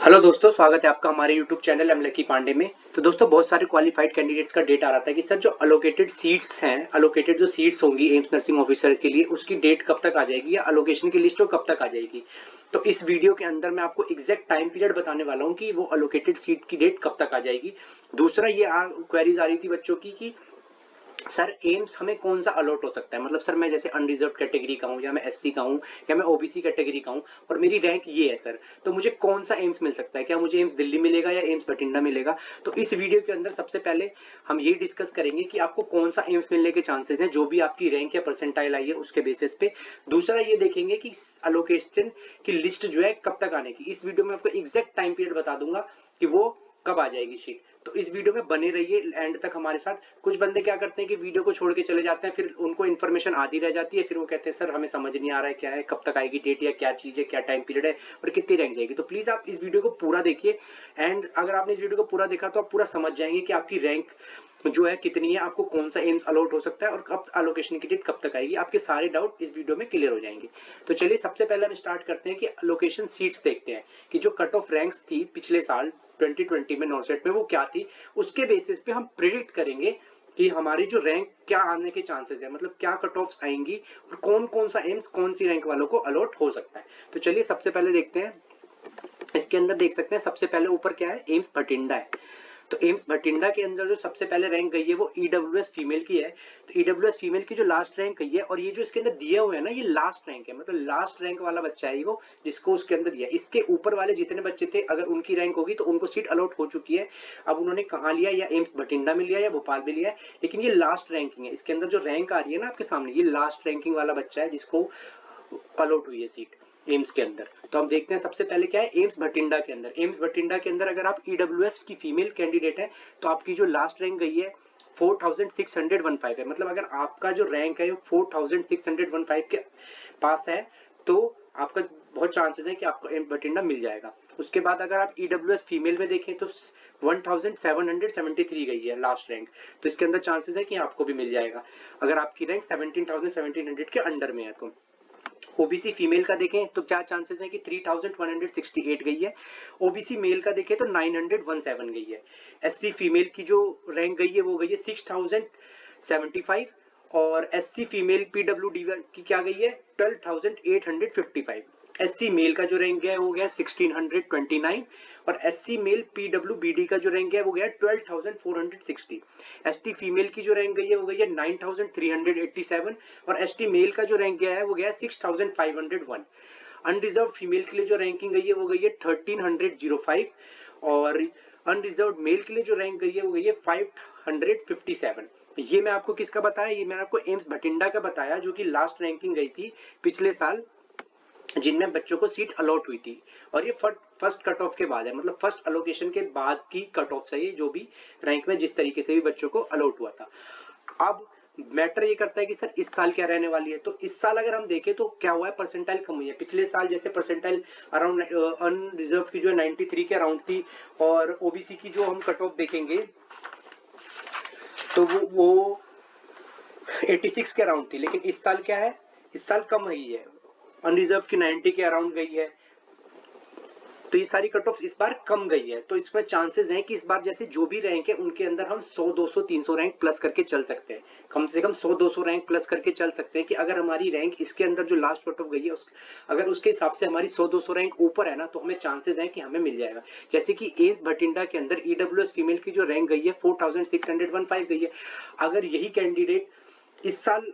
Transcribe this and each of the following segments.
Hello दोस्तों, स्वागत है आपका हमारे YouTube channel M Lucky Pandey में। तो दोस्तों, बहुत सारे क्वालिफाइड कैंडिडेट्स का डेट आ रहा था कि सर जो अलोकेटेड सीट्स हैं, अलोकेटेड जो सीट्स होंगी एम्स नर्सिंग ऑफिसर्स के लिए, उसकी डेट कब तक आ जाएगी या अलोकेशन की लिस्ट कब तक आ जाएगी। तो इस वीडियो के अंदर मैं आपको एग्जैक्ट टाइम पीरियड बताने वाला हूँ कि वो अलोकेटेड सीट की डेट कब तक आ जाएगी। दूसरा ये क्वेरीज आ रही थी बच्चों की कि सर एम्स हमें कौन सा अलॉट हो सकता है, मतलब सर मैं जैसे अनरिजर्व कैटेगरी का हूँ या मैं एससी का हूँ या मैं ओबीसी कैटेगरी का हूँ और मेरी रैंक ये है सर, तो मुझे कौन सा एम्स मिल सकता है, क्या मुझे एम्स दिल्ली मिलेगा या एम्स बठिंडा मिलेगा। तो इस वीडियो के अंदर सबसे पहले हम ये डिस्कस करेंगे कि आपको कौन सा एम्स मिलने के चांसेस हैं, जो भी आपकी रैंक या परसेंटाइल आई है उसके बेसिस पे। दूसरा ये देखेंगे कि अलोकेशन की लिस्ट जो है कब तक आने की। इस वीडियो में आपको एग्जैक्ट टाइम पीरियड बता दूंगा कि वो कब आ जाएगी शीट। तो इस वीडियो में बने रहिए एंड तक हमारे साथ। कुछ बंदे क्या करते हैं कि वीडियो को छोड़ के चले जाते हैं, फिर उनको इन्फॉर्मेशन आधी रह जाती है, फिर वो कहते हैं सर हमें समझ नहीं आ रहा है क्या है, कब तक आएगी डेट या क्या चीज है, क्या टाइम पीरियड है और कितनी रैंक जाएगी। तो प्लीज आप इस वीडियो को पूरा देखिए एंड अगर आपने इस वीडियो को पूरा देखा तो आप पूरा समझ जाएंगे कि आपकी रैंक जो है कितनी है, आपको कौन सा एम्स अलॉट हो सकता है और कब अलोकेशन की डेट कब तक आएगी। आपके सारे डाउट इस वीडियो में क्लियर हो जाएंगे। तो चलिए सबसे पहले हम स्टार्ट करते हैं कि अलोकेशन सीट्स देखते हैं कि जो कट ऑफ रैंक्स थी पिछले साल 2020 में नॉर्सेट में वो क्या थी। उसके बेसिस पे हम प्रिडिक्ट करेंगे कि हमारी जो रैंक क्या आने के चांसेस है, मतलब क्या कट ऑफ्स आएंगी और कौन कौन सा एम्स कौन सी रैंक वालों को अलॉट हो सकता है। तो चलिए सबसे पहले देखते हैं। इसके अंदर देख सकते हैं सबसे पहले ऊपर क्या है, एम्स बठिंडा है। तो एम्स बठिंडा के अंदर जो सबसे पहले रैंक गई है वो ईडब्ल्यूएस फीमेल की है। तो ईडब्ल्यूएस फीमेल की जो लास्ट रैंक गई है, और ये जो इसके अंदर दिए हुए हैं ना, ये लास्ट रैंक है, मतलब लास्ट रैंक वाला बच्चा है वो जिसको उसके अंदर दिया। इसके ऊपर वाले जितने बच्चे थे अगर उनकी रैंक होगी तो उनको सीट अलॉट हो चुकी है। अब उन्होंने कहाँ लिया, या एम्स बठिंडा में लिया या भोपाल में लिया है, लेकिन ये लास्ट रैंकिंग है। इसके अंदर जो रैंक आ रही है ना आपके सामने, ये लास्ट रैंकिंग वाला बच्चा है जिसको अलॉट हुई है सीट एम्स के अंदर। तो हम देखते हैं सबसे पहले क्या है एम्स बठिंडा के अंदर। एम्स बठिंडा के अंदर अगर आप ईडब्ल्यूएस की फीमेल कैंडिडेट है तो आपकी जो लास्ट रैंक गई है 4615 है। मतलब अगर आपका जो रैंक है 4615 के पास है तो आपका बहुत चांसेस है कि आपको एम्स बठिंडा मिल जाएगा। उसके बाद अगर आप ईडब्ल्यूएस फीमेल में देखें तो 1773 गई है लास्ट रैंक, तो इसके अंदर चांसेस है कि आपको भी मिल जाएगा अगर आपकी रैंक 17,1700 के अंडर में है तो। ओबीसी फीमेल का देखें तो क्या चांसेस है कि 3168 गई है। ओबीसी मेल का देखें तो 917 गई है। एससी फीमेल की जो रैंक गई है वो गई है 6075। और एससी फीमेल पीडब्ल्यूडी की क्या गई है 12855। एससी मेल का जो रैंक गया है वो गया 1629। और एससी मेल पीडब्ल्यूबीडी का जो रैंक है वो गया 12460। एसटी फीमेल की जो रैंक गई है वो गई है 9387। और एसटी मेल का जो रैंक गया है वो गया 6501। अनरिजर्व फीमेल के लिए जो रैंकिंग गई है वो गई है 1305। और अनरिजर्व मेल के लिए जो रैंक गई है वो गई है 557। ये मैं आपको किसका बताया, ये मैंने आपको एम्स बठिंडा का बताया जो कि लास्ट रैंकिंग गई थी पिछले साल, जिनमें बच्चों को सीट अलॉट हुई थी। और ये फर्स्ट कट ऑफ के बाद है, मतलब फर्स्ट अलोकेशन के बाद की कट ऑफ है ये, जो भी रैंक में जिस तरीके से भी बच्चों को अलॉट हुआ था। अब मैटर ये करता है कि सर इस साल क्या रहने वाली है। तो इस साल अगर हम देखें तो क्या हुआ है, परसेंटाइल कम हुई है। पिछले साल जैसे परसेंटाइल अराउंड अनरिजर्व की जो 93 के अराउंड थी, और ओबीसी की जो हम कट ऑफ देखेंगे तो वो 86 के अराउंड थी। लेकिन इस साल क्या है, इस साल कम हुई है, अनरिजर्व की 90 के अराउंड गई है। तो ये सारी कट ऑफ इस बार कम गई है। तो इसमें चांसेस हैं कि इस बार जैसे जो भी रैंक है उनके अंदर हम 100 200 300 रैंक प्लस करके चल सकते हैं। कम से कम 100 200 रैंक प्लस करके चल सकते हैं कि अगर हमारी रैंक इसके अंदर जो लास्ट कट ऑफ गई है अगर उसके हिसाब से हमारी 100 200 रैंक ऊपर है ना, तो हमें चांसेस हैं कि हमें मिल जाएगा। जैसे कि एम्स बठिंडा के अंदर ईडब्ल्यूएस फीमेल की जो रैंक गई है 4615 गई है। अगर यही कैंडिडेट इस साल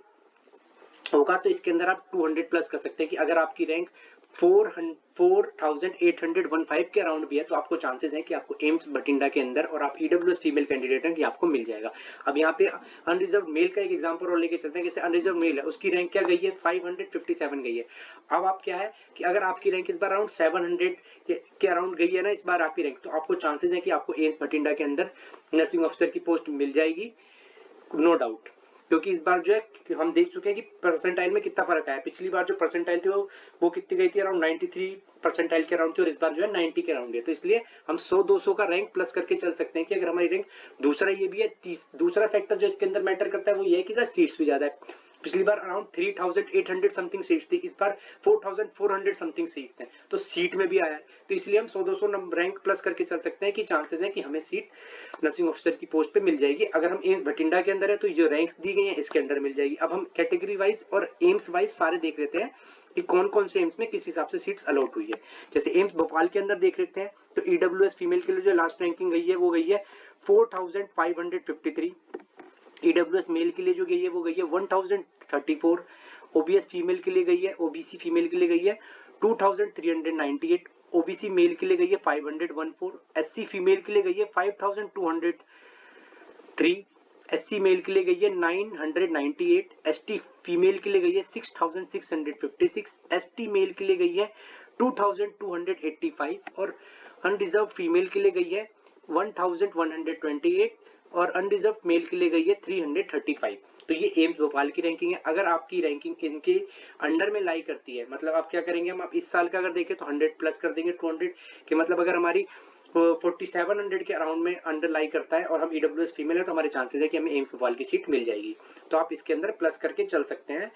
होगा तो इसके अंदर आप 200 प्लस कर सकते हैं कि अगर आपकी रैंक 4815 के अराउंड भी है तो आपको चांसेस है कि आपको एम्स बठिंडा के अंदर, और आप ईडब्ल्यूएस फीमेल कैंडिडेट हैं कि आपको मिल जाएगा। अब यहाँ पे अनरिजर्व मेल का एक एग्जांपल और लेके चलते हैं। जैसे अनरिजर्व मेल है, उसकी रैंक क्या गई है 557 गई है। अब आप क्या है कि अगर आपकी रैंक इस बार अराउंड 700 के अराउंड गई है ना इस बार आपकी रैंक, तो आपको चांसेस है कि आपको एम्स बठिंडा के अंदर नर्सिंग ऑफिसर की पोस्ट मिल जाएगी, नो डाउट। क्योंकि इस बार जो है हम देख चुके हैं कि परसेंटाइल में कितना फर्क आया। पिछली बार जो परसेंटाइल थी वो कितनी गई थी, अराउंड 93 परसेंटाइल के अराउंड थी, और इस बार जो है 90 के अराउंड है। तो इसलिए हम 100 200 का रैंक प्लस करके चल सकते हैं कि अगर हमारी रैंक, दूसरा ये भी है, दूसरा फैक्टर जो इसके अंदर मैटर करता है वो ये है कि सीट्स भी ज्यादा है। पिछली बार अराउंड 3800 समथिंग सीट्स थी, इस बार 4400 समथिंग सीट्स हैं, तो सीट में भी आया है। तो इसलिए हम 100-200 रैंक प्लस करके चल सकते हैं कि चांसेस है कि हमें सीट नर्सिंग ऑफिसर की पोस्ट पे मिल जाएगी। अगर हम एम्स भटिंडा के अंदर है तो जो रैंक दी गई है इसके अंदर मिल जाएगी। अब हम कैटेगरी वाइज और एम्स वाइज सारे देख लेते हैं कि कौन कौन से एम्स में किस हिसाब से सीट्स अलॉट हुई है। जैसे एम्स भोपाल के अंदर देख लेते हैं तो ईडब्ल्यूएस फीमेल के लिए जो लास्ट रैंकिंग गई है वो गई है 4553। ईडब्ल्यूएस मेल के लिए जो गई है वो गई है 1034। ओबीएस फीमेल के लिए गई है, ओबीसी फीमेल के लिए गई है 2398। ओबीसी मेल के लिए गई है 514। एससी फीमेल के लिए गई है 5203। एससी मेल के लिए गई है 998। एसटी फीमेल के लिए गई है 6656। एसटी मेल के लिए गई है 2285 और अनरिजर्व फीमेल के लिए गई है 1128 और अनरिजर्व मेल के लिए गई है 335। तो ये एम्स भोपाल की रैंकिंग है। अगर आपकी रैंकिंग इनके अंडर में लाई करती है, मतलब आप क्या करेंगे, हम आप इस साल का अगर देखें तो 100 प्लस कर देंगे 200 कि मतलब अगर हमारी 4700 के अराउंड में अंडर लाई करता है और हम ईडब्ल्यूएस फीमेल है तो हमारे चांसेस है कि हमें एम्स भोपाल की सीट मिल जाएगी। तो आप इसके अंदर प्लस करके चल सकते हैं।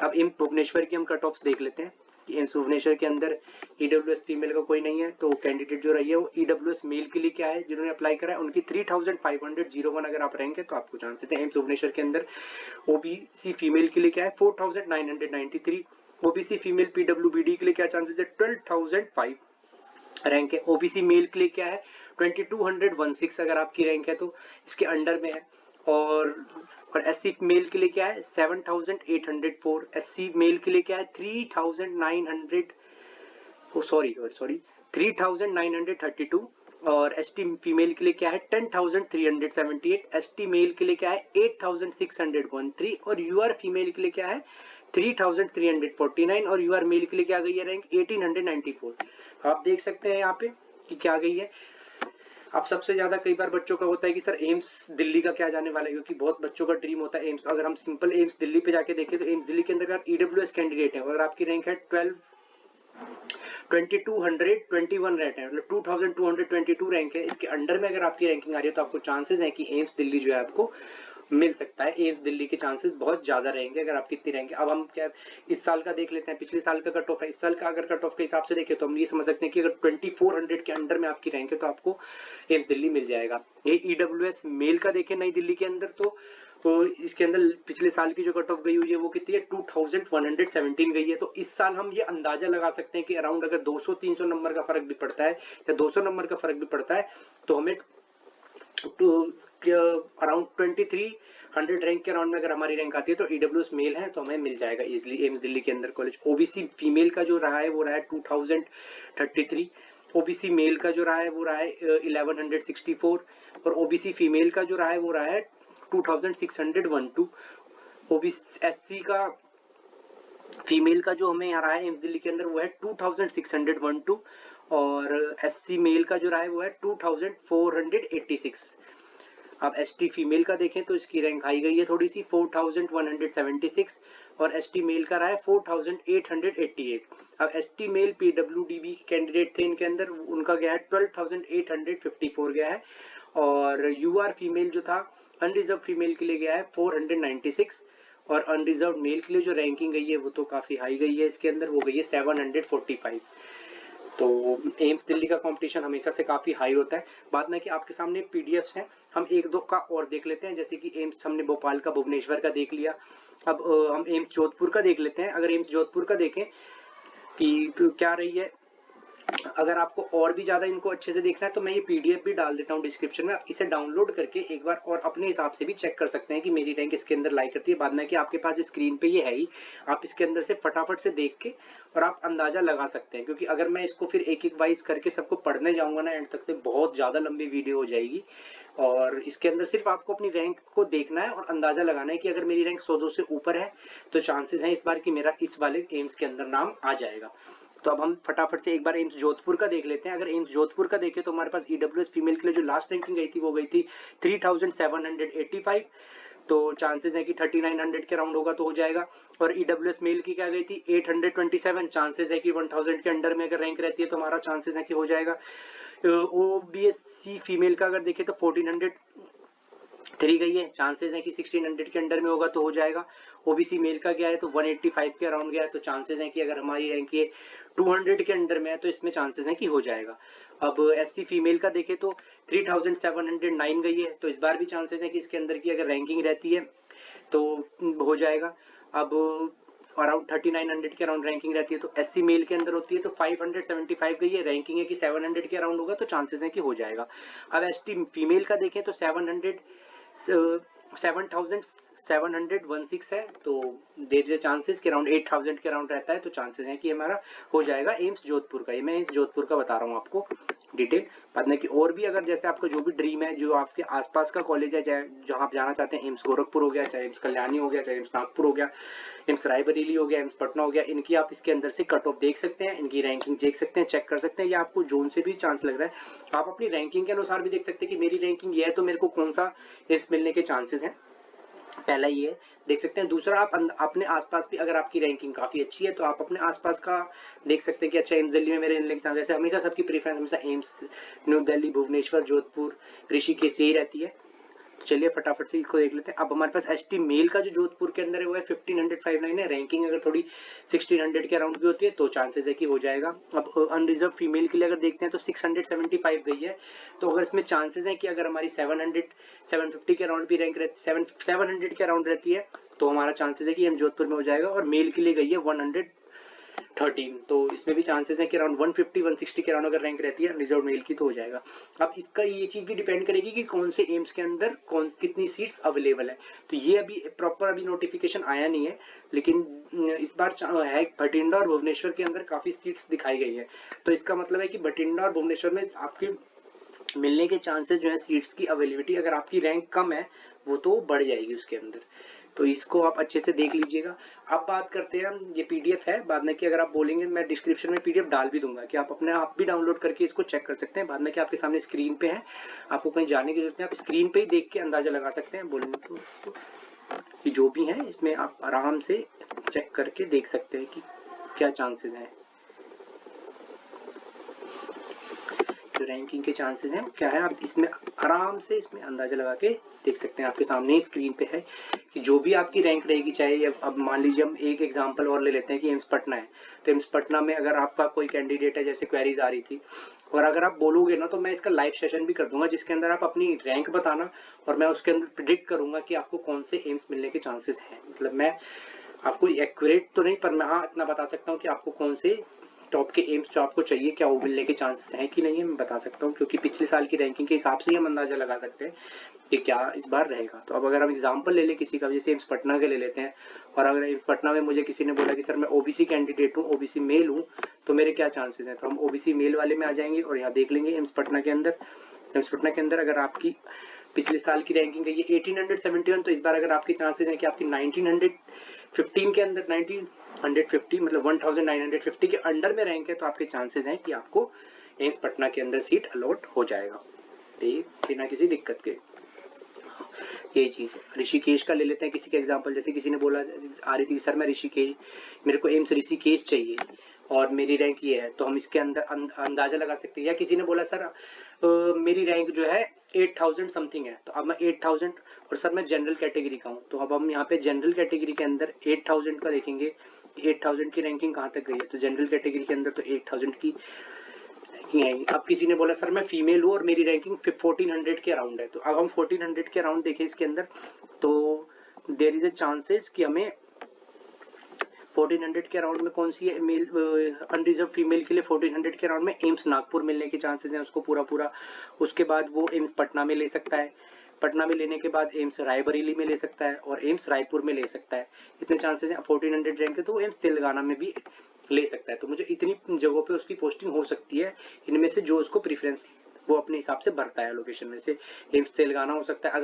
अब एम्स भुवनेश्वर की हम कट ऑफ्स देख लेते हैं। एम्स भुवनेश्वर के अंदर ईडब्ल्यूएस फीमेल का कोई नहीं है, तो कैंडिडेट जो रही है वो ईडब्ल्यूएस मेल के लिए क्या है, जिन्होंने अप्लाई करा है उनकी 3501 अगर आप रैंक है तो आपको चांसेस है। एम्स भुवनेश्वर के अंदर ओबीसी फीमेल के लिए क्या है 4993। ओबीसी फीमेल पीडब्ल्यूबीडी के लिए क्या चांसेस है 12005 रैंक है। ओबीसी मेल के लिए क्या है 2216 अगर आपकी रैंक है तो इसके अंडर में है। और एससी मेल के लिए क्या है 7804। एससी मेल के लिए क्या है 3932 और एसटी फीमेल के लिए क्या है 10378। एसटी मेल के लिए क्या है 8613 और यूआर फीमेल के लिए क्या है 3349 और यूआर मेल के लिए क्या गई है रैंक 1894। आप देख सकते हैं यहाँ पे कि क्या गई है। अब सबसे ज्यादा कई बार बच्चों का होता है कि सर एम्स दिल्ली का क्या जाने वाला है, क्योंकि बहुत बच्चों का ड्रीम होता है एम्स। अगर हम सिंपल एम्स दिल्ली पे जाके देखें तो एम्स दिल्ली के अंदर ईडब्ल्यूएस कैंडिडेट है और आपकी रैंक है 2221 रैंक है, मतलब 2222 रैंक है, इसके अंडर में अगर आपकी रैंकिंग आ रही है तो आपको चांसेस है कि एम्स दिल्ली जो है आपको मिल सकता है। एम्स दिल्ली के चांसेस बहुत ज्यादा रहेंगे अगर आप कितनी रहेंगे। अब हम क्या इस साल का देख लेते हैं, पिछले साल का कट ऑफ है, इस साल का अगर कट ऑफ के हिसाब से देखें तो हम ये समझ सकते हैं कि अगर 2400 के अंडर में आपकी रैंक है तो आपको एम्स दिल्ली मिल जाएगा। ये ईडब्ल्यूएस मेल का देखें नई दिल्ली के अंदर तो इसके अंदर पिछले साल की जो कट ऑफ गई हुई है वो कितनी है 2117 गई है। तो इस साल हम ये अंदाजा लगा सकते हैं कि अराउंड अगर 200-300 नंबर का फर्क भी पड़ता है या 200 नंबर का फर्क भी पड़ता है तो हमें अराउंड 2300 रैंक के अराउंड में अगर हमारी रैंक आती है तो ईडब्ल्यूएस मेल है तो हमें मिल जाएगा इजिली एम्स दिल्ली के अंदर कॉलेज। ओबीसी फीमेल का जो रहा है वो रहा है 2033। ओबीसी मेल का जो रहा है वो रहा है 1164 और ओबीसी फीमेल का जो रहा है वो रहा है 2612। ओबीसी एससी का फीमेल का जो हमें यहाँ रहा है एम्स दिल्ली के अंदर वो है 2612 और एससी मेल का जो रहा है वो है 2486। अब एसटी फीमेल का देखें तो इसकी रैंक हाई गई है थोड़ी सी 4176 और एसटी मेल का रहा है 4888। अब एसटी मेल पीडब्ल्यूडीबी कैंडिडेट थे इनके अंदर, उनका गया है 12854 गया है और यूआर फीमेल जो था अनरिजर्व फीमेल के लिए गया है 496 और अनरिजर्व मेल के लिए जो रैंकिंग गई है वो तो काफी हाई गई है, इसके अंदर वो गई है 745। तो एम्स दिल्ली का कंपटीशन हमेशा से काफी हाई होता है। बाद में कि आपके सामने पीडीएफ्स हैं, हम एक दो का और देख लेते हैं। जैसे कि एम्स हमने भोपाल का भुवनेश्वर का देख लिया, अब हम एम्स जोधपुर का देख लेते हैं। अगर एम्स जोधपुर का देखें कि तो क्या रही है, अगर आपको और भी ज्यादा इनको अच्छे से देखना है तो मैं ये पीडीएफ भी डाल देता हूँ डिस्क्रिप्शन में, आप इसे डाउनलोड करके एक बार और अपने हिसाब से भी चेक कर सकते हैं कि मेरी रैंक इसके अंदर लाई करती है। बाद में कि आपके पास स्क्रीन पे ये है ही, आप इसके अंदर से फटाफट से देख के और आप अंदाजा लगा सकते हैं, क्योंकि अगर मैं इसको फिर एक एक वाइज करके सबको पढ़ने जाऊंगा ना एंड तक तो बहुत ज्यादा लंबी वीडियो हो जाएगी। और इसके अंदर सिर्फ आपको अपनी रैंक को देखना है और अंदाजा लगाना है कि अगर मेरी रैंक 100-200 से ऊपर है तो चांसेस हैं इस बार कि मेरा इस वाले एम्स के अंदर नाम आ जाएगा। तो अब हम फटाफट से एक बार एम्स जोधपुर का देख लेते हैं। अगर एम्स जोधपुर का देखें तो हमारे पास ईडब्ल्यूएस फीमेल के लिए जो लास्ट रैंकिंग गई थी वो गई थी 3785, तो चांसेस है कि 3900 के राउंड होगा तो हो जाएगा। और ईडब्ल्यूएस मेल की क्या गई थी 827, चांसेस है कि 1000 के अंडर में अगर रैंक रहती है तो हमारा चांसेस है कि हो जाएगा। ओबीएससी फीमेल का अगर देखें तो 3 गई है, चांसेस है कि 1600 के अंडर में होगा तो हो जाएगा। ओबीसी मेल का गया है तो 185 के अराउंड गया है, तो चांसेस है कि अगर हमारी रैंक ये 200 के अंडर में है तो इसमें चांसेस है कि हो जाएगा। अब एससी फीमेल का देखें तो 3709 गई है, तो इस बार भी चांसेस है कि इसके अंदर की अगर रैंकिंग रहती है तो हो जाएगा। अब अराउंड 3900 के अराउंड रैंकिंग रहती है, तो एससी मेल के अंदर होती है तो 575 गई है, रैंकिंग है कि 700 के अराउंड होगा तो चांसेस है कि हो जाएगा। अब एसटी फीमेल का देखें तो 7716 है, तो देर इज चांसेस कि अराउंड 8000 के अराउंड रहता है, तो चांसेस है कि हमारा हो जाएगा एम्स जोधपुर का। ये मैं एम्स जोधपुर का बता रहा हूँ आपको डिटेल। बाद में कि और भी अगर जैसे आपका जो भी ड्रीम है, जो आपके आसपास का कॉलेज है, चाहे जहाँ आप जाना चाहते हैं, एम्स गोरखपुर हो गया, चाहे एम्स कल्याणी हो गया, चाहे एम्स नागपुर हो गया, एम्स रायबरेली हो गया, एम्स पटना हो गया, इनकी आप इसके अंदर से कट ऑफ देख सकते हैं, इनकी रैंकिंग देख सकते हैं, चेक कर सकते हैं। या आपको जोन से भी चांस लग रहा है, आप अपनी रैंकिंग के अनुसार भी देख सकते हैं कि मेरी रैंकिंग ये है तो मेरे को कौन सा एम्स मिलने के चांसेस हैं, पहला ये देख सकते हैं। दूसरा, आप अपने आसपास भी अगर आपकी रैंकिंग काफी अच्छी है तो आप अपने आसपास का देख सकते हैं कि अच्छा एम्स दिल्ली में मेरे इनलेक्स जैसे हमेशा सबकी प्रेफरेंस हमेशा एम्स न्यू दिल्ली, भुवनेश्वर, जोधपुर, ऋषिकेश यही रहती है। तो चलिए फटाफट से इसको देख लेते हैं। अब हमारे पास एसटी मेल का जो जोधपुर के अंदर है वो है 1559 है, रैंकिंग अगर थोड़ी 1600 के अराउंड की होती है तो चांसेस है कि हो जाएगा। अब अनरिजर्व फीमेल के लिए अगर देखते हैं तो 675 गई है, तो अगर इसमें चांसेस है कि अगर हमारी 750 के अराउंड भी रैंक रहती 700 के अराउंड रहती है तो हमारा चांसेस है कि हम जोधपुर में हो जाएगा। और मेल के लिए गई है 113, तो इसमें भी चांसेस है कि अराउंड 150-160 के अराउंड अगर रैंक रहती है रिजर्व मेल की तो हो जाएगा। अब इसका ये चीज भी डिपेंड करेगी कि कौन से एम्स के अंदर कौन कितनी सीट्स अवेलेबल है, तो ये अभी प्रॉपर अभी नोटिफिकेशन आया नहीं है, लेकिन इस बार है भटिंडा और भुवनेश्वर के अंदर काफी सीट्स दिखाई गई है, तो इसका मतलब है कि भटिंडा और भुवनेश्वर में आपकी मिलने के चांसेस जो है सीट्स की अवेलेबिलिटी, अगर आपकी रैंक कम है वो तो बढ़ जाएगी उसके अंदर, तो इसको आप अच्छे से देख लीजिएगा। अब बात करते हैं हम, ये पीडीएफ है, बाद में कि अगर आप बोलेंगे मैं डिस्क्रिप्शन में पीडीएफ डाल भी दूंगा कि आप अपने आप भी डाउनलोड करके इसको चेक कर सकते हैं। बाद में कि आपके सामने स्क्रीन पे है, आपको कहीं जाने की जरूरत नहीं, आप स्क्रीन पे ही देख के अंदाजा लगा सकते हैं बोलेंगे तो कि जो भी है इसमें आप आराम से चेक करके देख सकते हैं कि क्या चांसेस हैं, जो रैंकिंग के चांसेस हैं क्या है, आप इसमें आराम से इसमें अंदाजा लगा के देख सकते हैं। आपके सामने ही स्क्रीन पे है कि जो भी आपकी रैंक रहेगी, चाहे अब मान लीजिए हम एक एग्जांपल और ले लेते हैं कि एम्स पटना है, तो एम्स पटना में अगर आपका कोई कैंडिडेट है, जैसे क्वेरीज आ रही थी, और अगर आप बोलोगे ना तो मैं इसका लाइव सेशन भी कर दूंगा जिसके अंदर आप अपनी रैंक बताना और मैं उसके अंदर प्रिडिक्ट करूंगा कि आपको कौन से एम्स मिलने के चांसेस हैं। मतलब मैं आपको एक्यूरेट तो नहीं, पर मैं हाँ इतना बता सकता हूँ कि आपको कौन से टॉप के एम्स जो आपको चाहिए क्या वो मिलने के चांसेस हैं कि नहीं है, मैं बता सकता हूँ, क्योंकि पिछले साल की रैंकिंग के हिसाब से ही हम अंदाजा लगा सकते हैं कि क्या इस बार रहेगा। तो अब अगर हम एग्जांपल ले लें किसी का, जैसे एम्स पटना के ले लेते हैं, और अगर एम्स पटना में मुझे किसी ने बोला कि सर मैं ओबीसी कैंडिडेट हूँ, ओबीसी मेल हूँ, तो मेरे क्या चांसेस हैं, तो हम ओबीसी मेल वाले में आ जाएंगे और यहाँ देख लेंगे एम्स पटना के अंदर। एम्स पटना के अंदर अगर आपकी पिछले साल की रैंकिंग है ये 1871, तो इस बार अगर आपके चांसेस हैं कि आपकी 1915 के अंदर 1950 मतलब 1950 के अंडर में रैंक है, तो आपके चांसेस हैं कि आपको एम्स पटना के अंदर सीट अलॉट हो जाएगा बिना किसी दिक्कत के। यही चीज है। ऋषिकेश का ले लेते हैं किसी का एग्जांपल, जैसे किसी ने बोला आ रही थी सर मैं ऋषिकेश, मेरे को एम्स ऋषिकेश चाहिए और मेरी रैंक ये है, तो हम इसके अंदर अंदाजा लगा सकते हैं। या किसी ने बोला सर मेरी रैंक जो है 8000 समथिंग है, तो अब मैं 8000 और सर मैं जनरल कैटेगरी का हूँ, तो अब हम यहाँ पे जनरल कैटेगरी के अंदर 8000 का देखेंगे 8000 की रैंकिंग कहाँ तक गई है, तो जनरल कैटेगरी के अंदर तो 8000 की है। अब किसी ने बोला सर मैं फीमेल हूँ और मेरी रैंकिंग 1400 के अराउंड है, तो अब हम 1400 के अराउंड देखें इसके अंदर, तो देयर इज ए चांसेस कि हमें 1400 के अराउंड में कौन सी है मेल अनरिजर्व फीमेल के लिए 1400 के अराउंड में एम्स नागपुर मिलने के चांसेस हैं उसको पूरा। उसके बाद वो एम्स पटना में ले सकता है, पटना में लेने के बाद एम्स रायबरेली में ले सकता है और एम्स रायपुर में ले सकता है, इतने चांसेस हैं। 1400 रैंक है तो वो एम्स तेलंगाना में भी ले सकता है, तो मुझे इतनी जगहों पे उसकी पोस्टिंग हो सकती है, इनमें से जो उसको प्रेफरेंस वो अपने हिसाब से भरता है लोकेशन में से। एम्स तेलंगाना हो सकता है,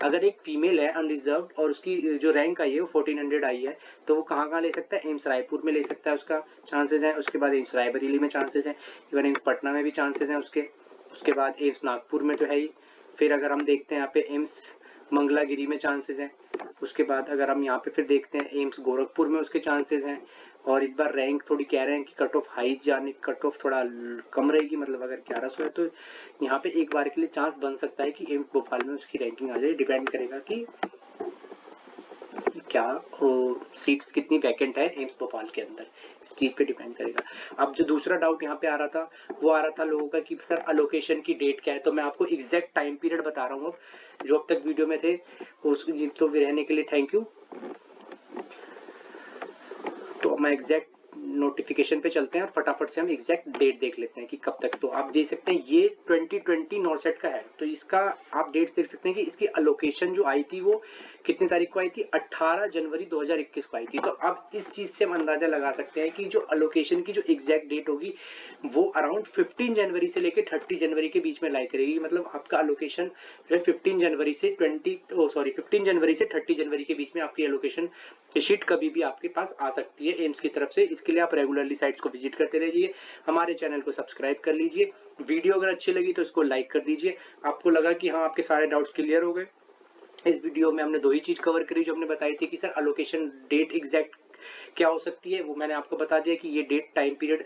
अगर एक फीमेल है अनरिजर्व और उसकी जो रैंक आई है वो 1400 आई है, तो वो कहाँ ले सकता है, एम्स रायपुर में ले सकता है, उसका चांसेस है। उसके बाद एम्स रायबरेली में चांसेस है, इवन एम्स पटना में भी चांसेस हैं उसके बाद एम्स नागपुर में तो है ही। फिर अगर हम देखते हैं यहाँ पे एम्स मंगलागिरी में चांसेस हैं, उसके बाद अगर हम यहाँ पे फिर देखते हैं एम्स गोरखपुर में उसके चांसेस हैं, और इस बार रैंक थोड़ी कह रहे हैं कि कट ऑफ हाई जाने, कट ऑफ थोड़ा कम रहेगी, मतलब अगर 1100 है तो यहाँ पे एक बार के लिए चांस बन सकता है कि एम्स भोपाल में उसकी रैंकिंग आ जाए। डिपेंड करेगा कि क्या सीट्स कितनी वैकेंट है एम्स भोपाल के अंदर, इस चीज पे डिपेंड करेगा। अब जो दूसरा डाउट यहाँ पे आ रहा था वो आ रहा था लोगों का कि सर अलोकेशन की डेट क्या है, तो मैं आपको एग्जैक्ट टाइम पीरियड बता रहा हूँ। अब जो अब तक वीडियो में थे उस तो रहने के लिए थैंक यू। तो मैं एग्जैक्ट नोटिफिकेशन पे चलते हैं और फटाफट से हम एग्जैक्ट डेट देख लेते हैं कि कब तक। तो आप देख सकते हैं ये 2020 नॉर्सेट का है, तो इसका आप डेट देख सकते हैं कि इसकी अलोकेशन जो आई थी वो कितनी तारीख को आई थी, 18 जनवरी 2021 को आई थी। तो अब इस चीज से हम अंदाजा लगा सकते हैं कि जो अलोकेशन की जो एग्जैक्ट डेट होगी वो अराउंड 15 जनवरी से लेकर 30 जनवरी के बीच में लाई करेगी। मतलब आपका अलोकेशन जो है 15 जनवरी से 15 जनवरी से 30 जनवरी के बीच में आपकी अलोकेशन शीट कभी भी आपके पास आ सकती है एम्स की तरफ से। इसके लिए आप रेगुलरली साइट्स को विजिट करते रहिए, हमारे चैनल को सब्सक्राइब कर लीजिए। वीडियो अगर अच्छी लगी तो इसको लाइक कर दीजिए। आपको लगा कि हाँ आपके सारे डाउट्स क्लियर हो गए, इस वीडियो में हमने दो ही चीज कवर करी जो हमने बताई थी कि सर अलोकेशन डेट एग्जैक्ट क्या हो सकती है, वो मैंने आपको बता दिया कि ये डेट टाइम पीरियड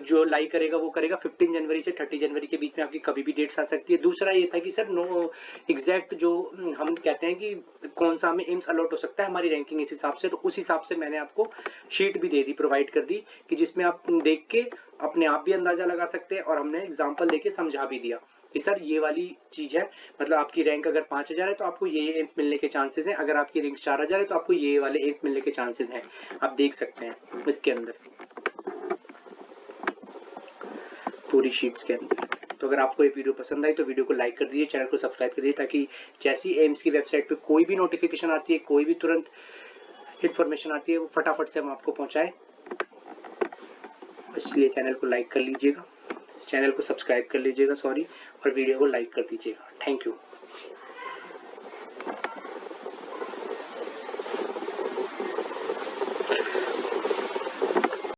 जो लाई करेगा वो करेगा 15 जनवरी से 30 जनवरी के बीच में आपकी कभी भी डेट्स आ सकती है। दूसरा ये था कि सर नो एग्जैक्ट जो हम कहते हैं कि कौन सा हमें एम्स अलॉट हो सकता है हमारी रैंकिंग इस हिसाब से, तो उस हिसाब से मैंने आपको शीट भी दे दी, प्रोवाइड कर दी कि जिसमें आप देख के अपने आप भी अंदाजा लगा सकते हैं और हमने एग्जाम्पल देके समझा भी दिया कि सर ये वाली चीज है, मतलब आपकी रैंक अगर 5000 है तो आपको ये एम्स मिलने के चांसेस हैं, अगर आपकी रैंक 4000 है तो आपको ये वाले एम्स मिलने के चांसेस हैं। आप देख सकते हैं इसके अंदर पूरी शीट्स के अंदर। तो अगर आपको ये वीडियो पसंद आई तो वीडियो को लाइक कर दीजिए, चैनल को सब्सक्राइब कर दीजिए, ताकि जैसी एम्स की वेबसाइट पे कोई भी नोटिफिकेशन आती है, कोई भी तुरंत इंफॉर्मेशन आती है, वो फटाफट से हम आपको पहुंचाए। इसलिए चैनल को लाइक कर लीजिएगा, चैनल को सब्सक्राइब कर लीजिएगा और वीडियो को लाइक कर दीजिएगा। Thank you.